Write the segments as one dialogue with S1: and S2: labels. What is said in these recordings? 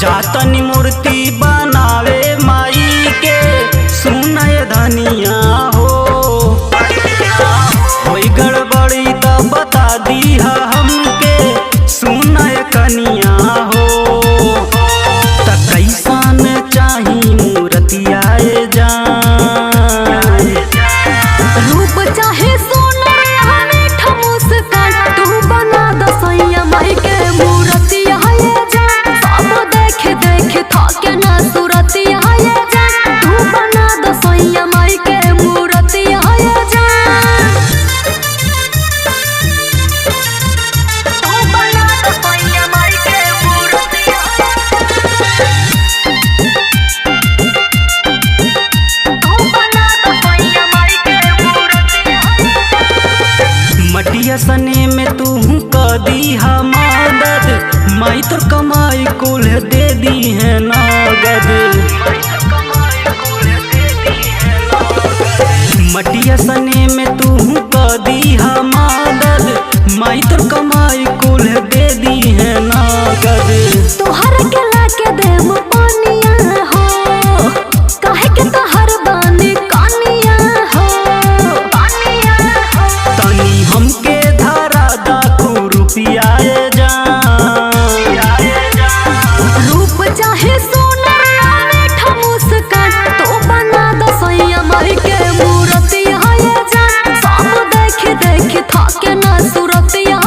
S1: जातनी मूर्ति बनावे माई के सुनय धनिया हो। कोई गड़बड़ी तो बता दी हमके सुनय कनिया हो। त कैसन चाही मूर्तिया जान
S2: रूप चाहे सोना मीठा मुस्कान तू बना दसैया माई के मूर्तिया जान। सब देख देख थके ना सूरतिया जान तू बना दसैया माई के मूर्तिया जान। तू बना दसैया माई के मूर्तिया
S1: मटिया सने में तू कदी मदद माई तो कमाई कुल दे दी है नगद। मटिया सने में तू कदी मदद माई तो कमाई कुल दे दी है नगद।
S2: तोहर के लाके देम पानिया हो काहे के तोहर बानी कानिया हो।
S1: तनी हमके धरा दाखू रुपिया
S2: रूप चाहे सोना मीठा मुस्कान तू बना दसैया माई के मूर्तिया जान। सब देख देख थके ना सूरतिया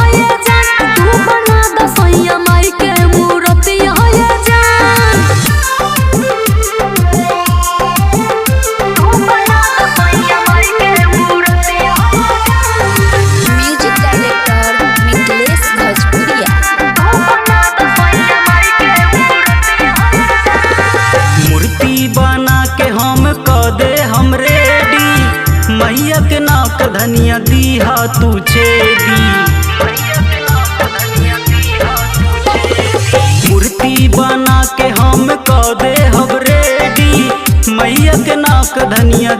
S2: जान तू बना दसैया माई के मूर्तिया जान। तू बना दसैया माई के मूर्तिया
S3: म्यूजिक डायरेक्टर मिथिलेश भोजपुरिया।
S2: तू बना दसैया माई के मूर्तिया
S1: मूर्ति बना के हम कदे हम रेडी मैया के नाक धनिया दीहा तू छेदी। मूर्ति बना के हम कदे हम रेडी मैया के नाक धनिया